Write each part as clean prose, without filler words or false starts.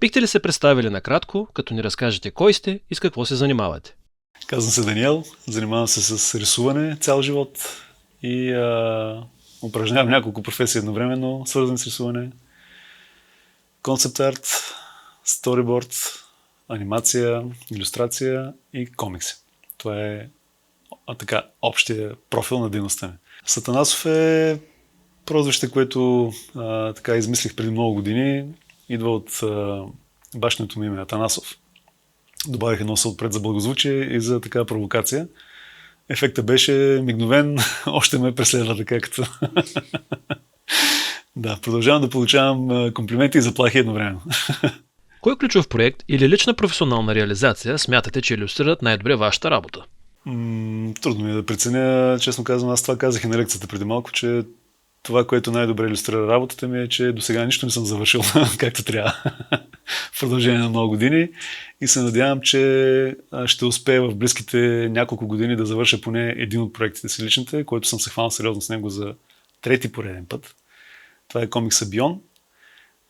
Бихте ли се представили накратко, като ни разкажете кой сте и с какво се занимавате? Казвам се Даниел, занимавам се с рисуване цял живот и упражнявам няколко професии едновременно, свързани с рисуване. Концепт арт, сториборд, анимация, илюстрация и комикси. Това е така общия профил на дейността ми. Сатанасов е прозвище, което така измислих преди много години. Идва от бащиното ми име Атанасов. Добавих едно отпред за благозвучие и за така провокация. Ефектът беше мигновен, още ме преследва така като... Да, продължавам да получавам комплименти и заплахи едновременно. Кой ключов проект или лична професионална реализация смятате, че илюстрират най-добре вашата работа? Трудно ми е да преценя. Честно казвам, аз това казах и на лекцията преди малко, че това, което най-добре илюстрира работата ми е, че до сега нищо не съм завършил както трябва в продължение на много години и се надявам, че ще успея в близките няколко години да завърша поне един от проектите си личните, който съм се хванал сериозно с него за трети пореден път. Това е комикса Бион.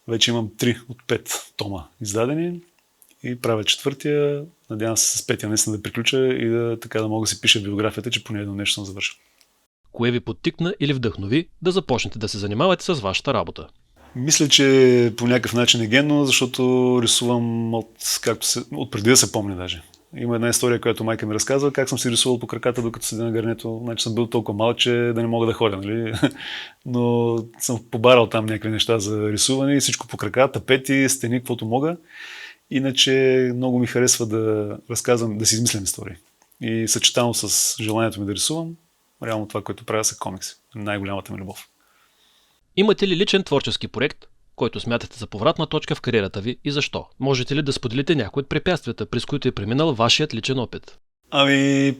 Вече имам 3 от 5 тома издадени и правя четвъртия. Надявам се с петия наистина да приключа и да мога да си пиша биографията, че поне едно нещо съм завършил. Кое ви подтикна или вдъхнови да започнете да се занимавате с вашата работа? Мисля, че по някакъв начин е генно, защото рисувам от преди да се помня даже. Има една история, която майка ми разказва, как съм си рисувал по краката, докато седя на гърнето. Значи съм бил толкова малък, че да не мога да ходя, нали? Но съм побарал там някакви неща за рисуване и всичко по крака, тапети, стени, каквото мога. Иначе много ми харесва да разказвам, да си измислям истории. И съчетано с желанието ми да рисувам, реално това, което правя, са комикси. Най-голямата ми любов. Имате ли личен творчески проект, който смятате за повратна точка в кариерата ви и защо? Можете ли да споделите някои от препятствията, през които е преминал вашият личен опит?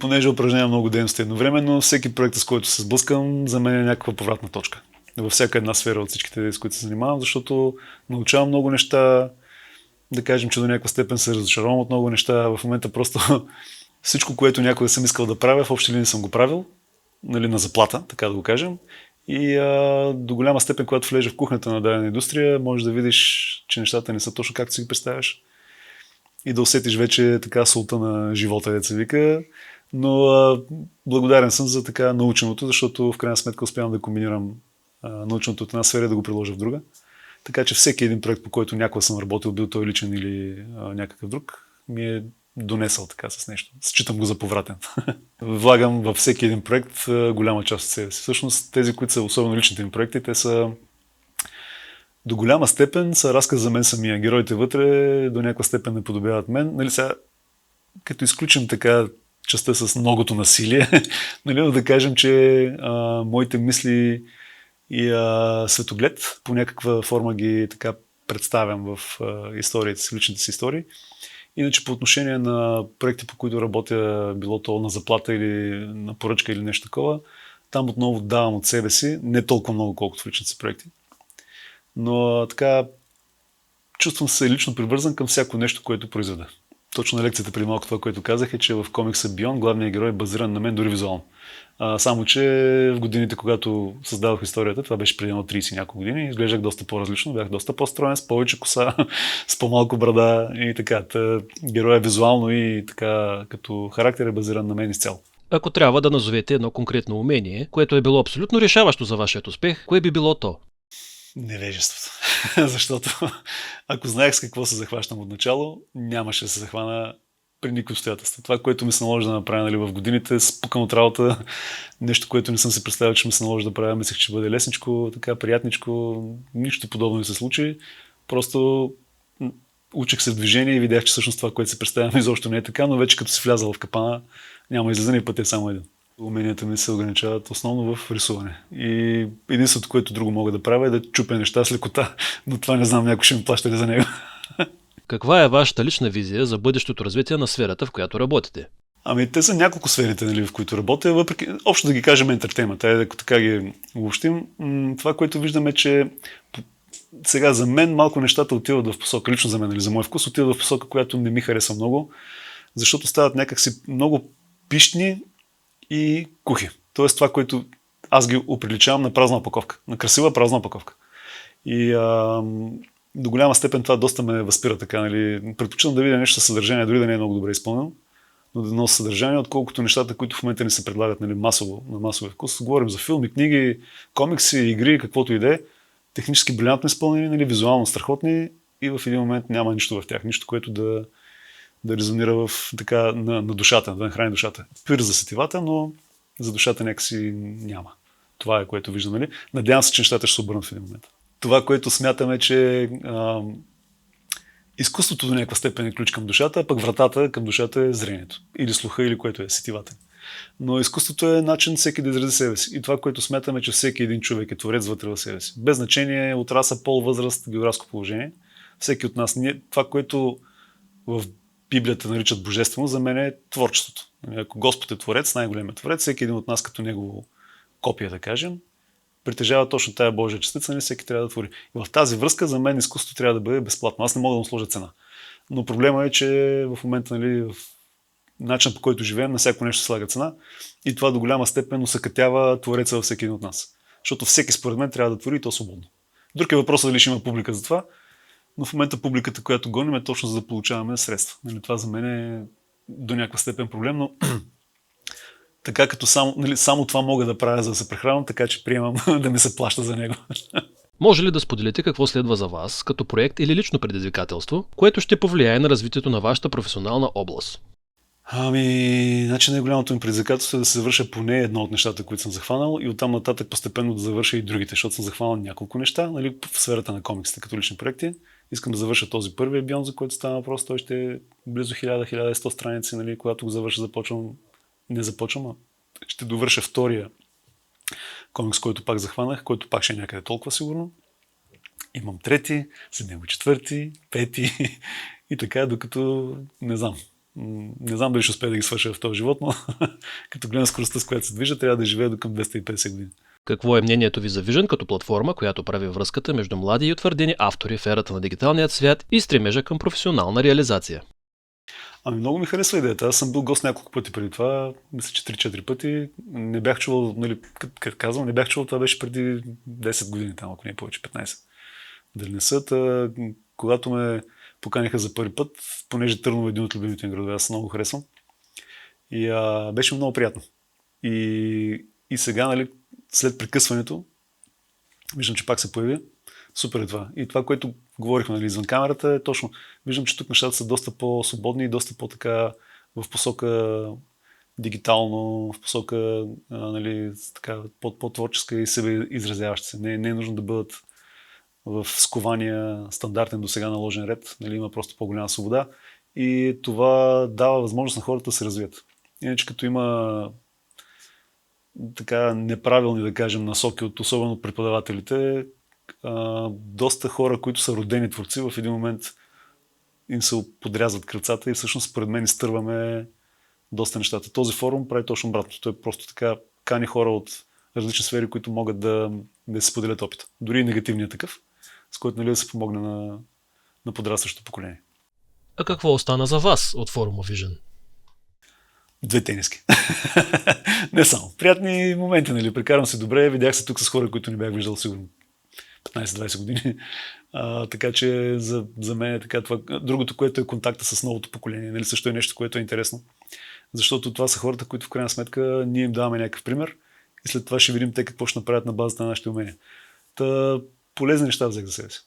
Понеже упражнявам много дейности едновременно, всеки проект, с който се сблъскам, за мен е някаква повратна точка. Във всяка една сфера от всичките, с които се занимавам, защото научавам много неща, да кажем, че до някаква степен се разочаровам от много неща. В момента просто всичко, което някога съм искал да правя, в общи линии съм го правил, нали, на заплата, така да го кажем. И до голяма степен, когато влезеш в кухнята на дадена индустрия, можеш да видиш, че нещата не са точно както си ги представяш. И да усетиш вече така солта на живота, деца вика. Но благодарен съм за така наученото, защото в крайна сметка успявам да комбинирам наученото от една сфера и да го приложа в друга. Така че всеки един проект, по който някога съм работил, бил той личен или някакъв друг, ми е донесъл така с нещо. Считам го за повратен. Влагам във всеки един проект голяма част от себе си. Всъщност тези, които са особено личните ми проекти, те са до голяма степен са разказ за мен самия. Героите вътре до някаква степен не подобяват мен. Нали, сега, като изключим така частта с многото насилие, нали, да кажем, че моите мисли и светоглед по някаква форма ги така представям в историите си, личните си истории. Иначе по отношение на проекти, по които работя, било то на заплата или на поръчка или нещо такова, там отново давам от себе си, не толкова много, колкото в личните си проекти. Но така чувствам се лично привързан към всяко нещо, което произведа. Точно на лекцията преди малко това, което казах, е, че в комикса Бион главният герой е базиран на мен дори визуално. Само, че в годините, когато създавах историята, това беше преди 30 няколко години, изглеждах доста по-различно, бях доста по-строен, с повече коса, с по-малко брада и така. Героя визуално и така като характер е базиран на мен изцяло. Ако трябва да назовете едно конкретно умение, което е било абсолютно решаващо за вашият успех, кое би било то? Невежеството. Защото ако знаех с какво се захващам от начало, нямаше да се захвана при никакви обстоятелства. Това, което ми се наложи да направя, нали, в годините, спукам от работа, нещо, което не съм си представил, че ми се наложи да правя, мислех, че бъде лесничко, така приятничко, нищо подобно не се случи. Просто учих се в движение и видях, че всъщност това, което се представям, изобщо не е така, но вече като си влязал в капана, няма излизане и път е само един. Уменията ми се ограничават основно в рисуване. И единството, което друго мога да правя е да чупя неща с лекота, но това не знам, някой ще ми плаща ли за него. Каква е вашата лична визия за бъдещото развитие на сферата, в която работите? Те са няколко сферите, нали, в които работя, въпреки, общо да ги кажем ентертеймент, ако така ги обобщим. Това, което виждаме, че сега за мен малко нещата отиват в посока, лично за мен, или за мой вкус, отиват в посока, която не ми харесва много, защото стават някакси много пищни и кухи. Тоест това, което аз ги оприличавам на празна опаковка, на красива празна опаковка. И до голяма степен това доста ме възпира така. Нали. Предпочитам да видя нещо със съдържание, дори да не е много добре изпълнено, но да носи съдържание, отколкото нещата, които в момента ни се предлагат, нали, масово, на масовия вкус. Говорим за филми, книги, комикси, игри, каквото и да е. Технически брилянтно изпълнени, нали, визуално страхотни и в един момент няма нищо в тях. Нищо, което да резонира така, на душата, да нахрани душата. Пир за сетивата, но за душата някакси няма. Това е, което виждам. Нали? Надявам се, че нещата ще се обърнат в един момент. Това, което смятаме, че изкуството до някаква степен е ключ към душата, а пък вратата към душата е зрението. Или слуха, или което е сетивата. Но изкуството е начин всеки да изрази себе си. И това, което смятаме, че всеки един човек е творец вътре в себе си. Без значение от раса, пол, възраст, географско положение. Всеки от нас. Това, което в Библията наричат божествено, за мен е творчеството. Ако Господ е творец, най-големият творец, всеки един от нас като негово копие, да кажем, притежава точно тая Божия частица, не всеки трябва да твори. И в тази връзка за мен изкуството трябва да бъде безплатно. Аз не мога да му сложа цена. Но проблема е, че в момента, нали, в начин, по който живеем, на всяко нещо се слага цена и това до голяма степен усъкътява твореца във всеки един от нас. Защото всеки според мен трябва да твори и то свободно. Друг е въпросът дали ще има публика за това, но в момента публиката, която гоним, е точно за да получаваме средства. Нали, това за мен е до някаква степен проблем, но така като само това мога да правя, за да се прехранвам, така че приемам да ми се плаща за него. Може ли да споделите какво следва за вас като проект или лично предизвикателство, което ще повлияе на развитието на вашата професионална област? Значи най-голямото ми предизвикателство е да се завърша поне едно от нещата, които съм захванал и оттам нататък постепенно да завърша и другите, защото съм захванал няколко неща, нали, в сферата на комиксите като лични проекти. Искам да завърша този първия Бион, за който става въпрос. Той ще е близо 1000-1100 страници, нали, когато го завърша, ще довърша втория комикс, който пак захванах, който пак ще е някъде толкова сигурно. Имам трети, след него четвърти, пети и така, докато не знам. Не знам дали ще успея да ги свърша в този живот, но като гледам скоростта, с която се движа, трябва да живея до към 250 години. Какво е мнението ви за Vision като платформа, която прави връзката между млади и утвърдени автори в ерата на дигиталният свят и стремежа към професионална реализация? Много ми харесва идеята. Аз съм бил гост няколко пъти преди това, мисля, че 3-4 пъти. Не бях чувал, нали, като казвам, не бях чувал, това беше преди 10 години, там, ако не е повече, 15. Дали не са, когато ме поканиха за първи път, понеже Търново е един от любимите ми градове, аз много харесвам. И беше много приятно. И сега, нали, след прекъсването, виждам, че пак се появи. Супер е това. И това, което говорихме, нали, извън камерата, е точно. Виждам, че тук нещата са доста по-свободни и доста по-така в посока дигитално, в посока, нали, така, по-творческа и себе изразяваща се. Не е нужно да бъдат в скования стандартен до сега наложен ред. Нали, има просто по-голяма свобода. И това дава възможност на хората да се развият. Иначе като има така неправилни, да кажем, насоки от особено преподавателите, доста хора, които са родени творци, в един момент им се подрязват кръцата и всъщност според мен изтърваме доста нещата. Този форум прави точно обратно. Той просто така кани хора от различни сфери, които могат да се споделят опита. Дори и негативният такъв, с който, нали, да се помогне на подрастващото поколение. А какво остана за вас от форума Vision? 2 тениски. Не само. Приятни моменти, нали. Прекарвам се добре. Видях се тук с хора, които не бях виждал сигурно 15-20 години. Така че за мен е така това. Другото, което е контакта с новото поколение, нали, също е нещо, което е интересно. Защото това са хората, които в крайна сметка ние им даваме някакъв пример и след това ще видим те какво ще направят на базата на нашите умения. Полезни неща взех за себе си.